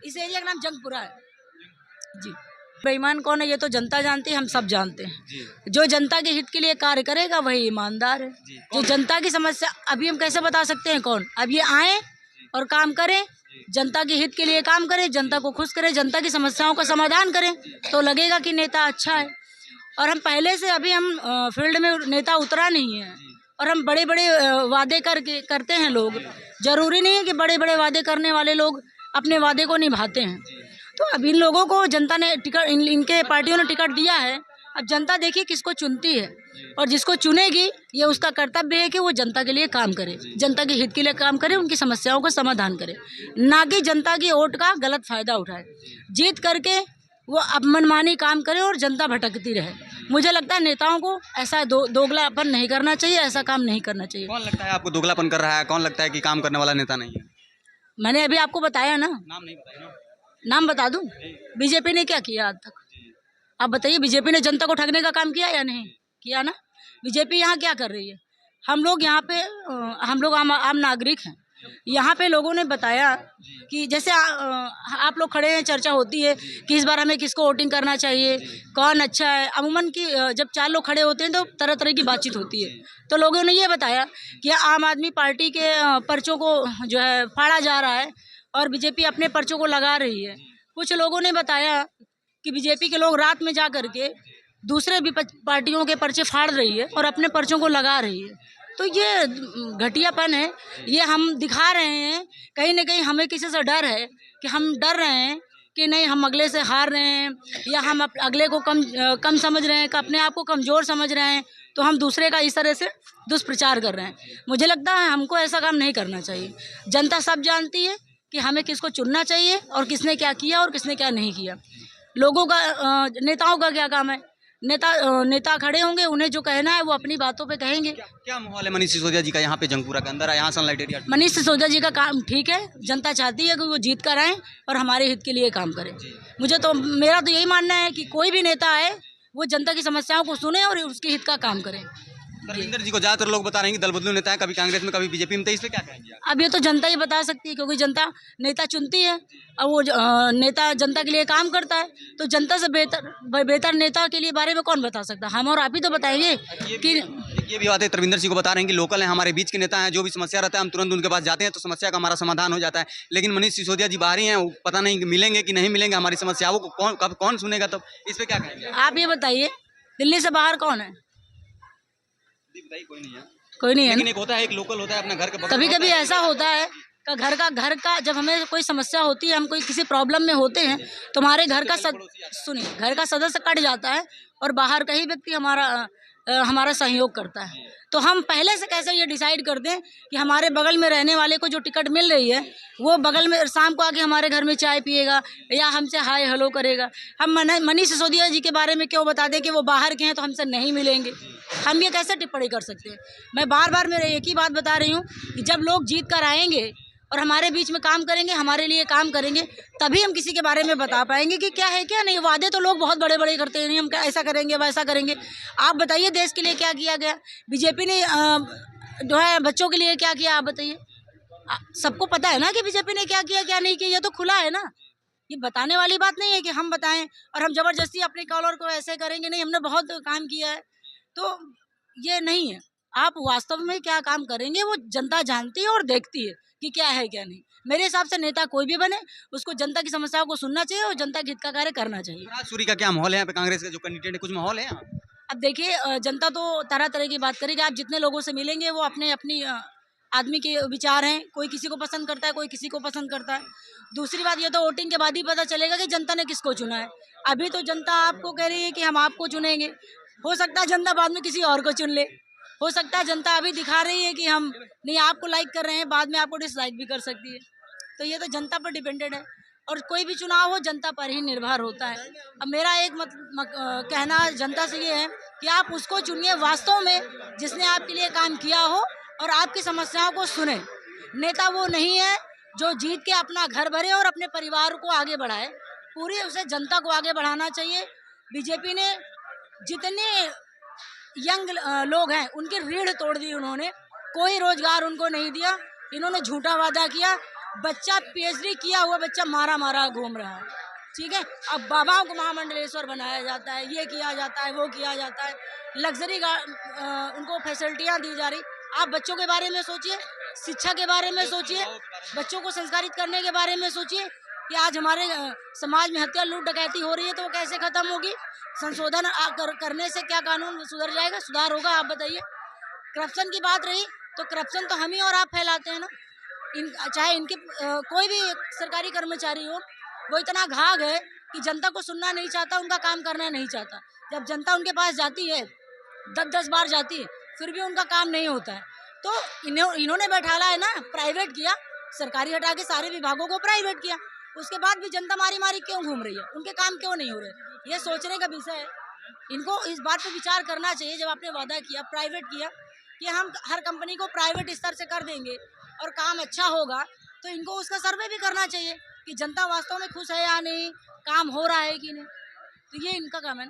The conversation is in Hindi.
इस एरिया का नाम जंगपुरा है जी। बेईमान कौन है ये तो जनता जानती है, हम सब जानते हैं। जो जनता के हित के लिए कार्य करेगा वही ईमानदार है। जो जनता की समस्या, अभी हम कैसे बता सकते हैं कौन? अब ये आए और काम करें, जनता के हित के लिए काम करें, जनता को खुश करें, जनता की समस्याओं का समाधान करें, तो लगेगा कि नेता अच्छा है। और हम पहले से, अभी हम फील्ड में नेता उतरा नहीं है और हम बड़े बड़े वादे करते हैं लोग। जरूरी नहीं है कि बड़े बड़े वादे करने वाले लोग अपने वादे को निभाते हैं। तो अब इन लोगों को जनता ने टिकट, इनके पार्टियों ने टिकट दिया है। अब जनता देखिए किसको चुनती है, और जिसको चुनेगी ये उसका कर्तव्य है कि वो जनता के लिए काम करे, जनता के हित के लिए काम करे, उनकी समस्याओं का समाधान करे, ना कि जनता की वोट का गलत फायदा उठाए। जीत करके वो अब मनमानी काम करे और जनता भटकती रहे। मुझे लगता है नेताओं को ऐसा दोगलापन नहीं करना चाहिए, ऐसा काम नहीं करना चाहिए। कौन लगता है आपको दोगलापन कर रहा है? कौन लगता है कि काम करने वाला नेता नहीं है? मैंने अभी आपको बताया ना, नाम नहीं बताया ना? नाम बता दूं? बीजेपी ने क्या किया आज तक? आप बताइए, बीजेपी ने जनता को ठगने का काम किया या नहीं किया? ना, बीजेपी यहाँ क्या कर रही है? हम लोग यहाँ पे हम लोग आम नागरिक हैं। यहाँ पे लोगों ने बताया कि जैसे आप लोग खड़े हैं, चर्चा होती है कि इस बार हमें किसको वोटिंग करना चाहिए, कौन अच्छा है। अमूमन की जब 4 लोग खड़े होते हैं तो तरह तरह की बातचीत होती है। तो लोगों ने ये बताया कि आम आदमी पार्टी के पर्चों को जो है फाड़ा जा रहा है और बीजेपी अपने पर्चों को लगा रही है। कुछ लोगों ने बताया कि बीजेपी के लोग रात में जा करके दूसरे भी पार्टियों के पर्चे फाड़ रही है और अपने पर्चों को लगा रही है। तो ये घटियापन है, ये हम दिखा रहे हैं। कहीं ना कहीं हमें किसी से डर है कि हम डर रहे हैं कि नहीं हम अगले से हार रहे हैं, या हम अगले को कम समझ रहे हैं, कि अपने आप को कमज़ोर समझ रहे हैं, तो हम दूसरे का इस तरह से दुष्प्रचार कर रहे हैं। मुझे लगता है हमको ऐसा काम नहीं करना चाहिए। जनता सब जानती है कि हमें किसको चुनना चाहिए और किसने क्या किया और किसने क्या नहीं किया। लोगों का नेताओं का क्या काम है? नेता खड़े होंगे, उन्हें जो कहना है वो अपनी बातों पे कहेंगे। क्या माहौल है मनीष सिसोदिया जी का यहाँ पे जंगपुरा के अंदर? यहाँ सनलाइट एरिया मनीष सिसोदिया जी का काम ठीक है। जनता चाहती है कि वो जीत कर आए और हमारे हित के लिए काम करें। मेरा तो यही मानना है कि कोई भी नेता आए वो जनता की समस्याओं को सुने और उसके हित का काम करें। धर्मेंद्र जी को ज्यादातर लोग बता रहे हैं कि दल बदलू नेता है, कभी कांग्रेस में कभी बीजेपी में, तो इसलिए क्या कहेंगे? अब ये तो जनता ही बता सकती है, क्योंकि जनता नेता चुनती है और वो नेता जनता के लिए काम करता है। तो जनता से बेहतर नेता के लिए बारे में कौन बता सकता? हम और आप ही तो बताएंगे कि ये भी बात है। धर्मेंद्र जी को बता रहे हैं कि लोकल है, हमारे बीच के नेता हैं, जो भी समस्या रहता है हम तुरंत उनके पास जाते हैं तो समस्या का हमारा समाधान हो जाता है। लेकिन मनीष सिसोदिया जी बाहरी हैं, पता नहीं मिलेंगे कि नहीं मिलेंगे, हमारी समस्याओं को कौन सुनेगा? तब इस पे क्या कहेंगे? आप ये बताइए, दिल्ली से बाहर कौन है? कोई नहीं है। कोई नहीं है। लेकिन एक होता है, एक लोकल होता है अपना घर का। कभी कभी ऐसा होता है कि घर का जब हमें कोई समस्या होती है, हम कोई किसी प्रॉब्लम में होते हैं, तो हमारे घर का सुनिए, घर का सदस्य कट जाता है और बाहर का ही व्यक्ति हमारा सहयोग करता है। तो हम पहले से कैसे ये डिसाइड कर दें कि हमारे बगल में रहने वाले को जो टिकट मिल रही है वो बगल में शाम को आके हमारे घर में चाय पिएगा या हमसे हाय हेलो करेगा। हम मनीष सिसोदिया जी के बारे में क्यों बता दें कि वो बाहर के हैं तो हमसे नहीं मिलेंगे? हम ये कैसे टिप्पणी कर सकते हैं? मैं बार बार मेरे एक ही बात बता रही हूँ कि जब लोग जीत कर आएंगे और हमारे बीच में काम करेंगे, हमारे लिए काम करेंगे, तभी हम किसी के बारे में बता पाएंगे कि क्या है क्या नहीं। वादे तो लोग बहुत बड़े बड़े करते हैं, नहीं हम क्या ऐसा करेंगे वैसा करेंगे। आप बताइए देश के लिए क्या किया गया? बीजेपी ने जो है बच्चों के लिए क्या किया? आप बताइए। सबको पता है ना कि बीजेपी ने क्या किया क्या नहीं किया, ये तो खुला है ना। ये बताने वाली बात नहीं है कि हम बताएं और हम जबरदस्ती अपने कॉलर को ऐसे करेंगे। नहीं, हमने बहुत काम किया है, तो ये नहीं है। आप वास्तव में क्या काम करेंगे वो जनता जानती है और देखती है कि क्या है क्या नहीं। मेरे हिसाब से नेता कोई भी बने, उसको जनता की समस्याओं को सुनना चाहिए और जनता के हित का कार्य करना चाहिए। सूरी का क्या माहौल है यहाँ पे? कांग्रेस का जो कैंडिडेट है, कुछ माहौल है यहाँ? अब देखिए, जनता तो तरह तरह की बात करेगी। आप जितने लोगों से मिलेंगे वो अपनी आदमी के विचार हैं। कोई किसी को पसंद करता है, कोई किसी को पसंद करता है। दूसरी बात ये तो वोटिंग के बाद ही पता चलेगा कि जनता ने किसको चुना है। अभी तो जनता आपको कह रही है कि हम आपको चुनेंगे। हो सकता है जनता बाद में किसी और को चुन ले। हो सकता है जनता अभी दिखा रही है कि हम नहीं आपको लाइक कर रहे हैं, बाद में आपको डिसलाइक भी कर सकती है। तो ये तो जनता पर डिपेंडेड है और कोई भी चुनाव हो जनता पर ही निर्भर होता है। अब मेरा एक कहना जनता से ये है कि आप उसको चुनिए वास्तव में जिसने आपके लिए काम किया हो और आपकी समस्याओं को सुने। नेता वो नहीं है जो जीत के अपना घर भरे और अपने परिवार को आगे बढ़ाए। पूरी उसे जनता को आगे बढ़ाना चाहिए। बीजेपी ने जितने यंग लोग हैं उनकी रीढ़ तोड़ दी उन्होंने। कोई रोजगार उनको नहीं दिया। इन्होंने झूठा वादा किया बच्चा पीएचडी किया हुआ बच्चा मारा मारा घूम रहा है, ठीक है। अब बाबाओं को महामंडलेश्वर बनाया जाता है, ये किया जाता है, वो किया जाता है, लग्जरी उनको फैसिलिटियाँ दी जा रही। आप बच्चों के बारे में सोचिए, शिक्षा के बारे में सोचिए, बच्चों को संस्कारित करने के बारे में सोचिए कि आज हमारे समाज में हत्या लूट डकैती हो रही है तो वो कैसे खत्म होगी। संशोधन करने से क्या कानून सुधर जाएगा, सुधार होगा, आप बताइए। करप्शन की बात रही तो करप्शन तो हम ही और आप फैलाते हैं ना। चाहे इनके कोई भी सरकारी कर्मचारी हो, वो इतना घाघ है कि जनता को सुनना नहीं चाहता, उनका काम करना नहीं चाहता। जब जनता उनके पास जाती है 10-10 बार जाती है, फिर भी उनका काम नहीं होता है। तो इन्होंने बैठाला है ना, प्राइवेट किया, सरकारी हटा के सारे विभागों को प्राइवेट किया। उसके बाद भी जनता मारी मारी क्यों घूम रही है, उनके काम क्यों नहीं हो रहे, ये सोचने का विषय है। इनको इस बात पर विचार करना चाहिए। जब आपने वादा किया, प्राइवेट किया कि हम हर कंपनी को प्राइवेट स्तर से कर देंगे और काम अच्छा होगा, तो इनको उसका सर्वे भी करना चाहिए कि जनता वास्तव में खुश है या नहीं, काम हो रहा है कि नहीं। तो ये इनका काम है।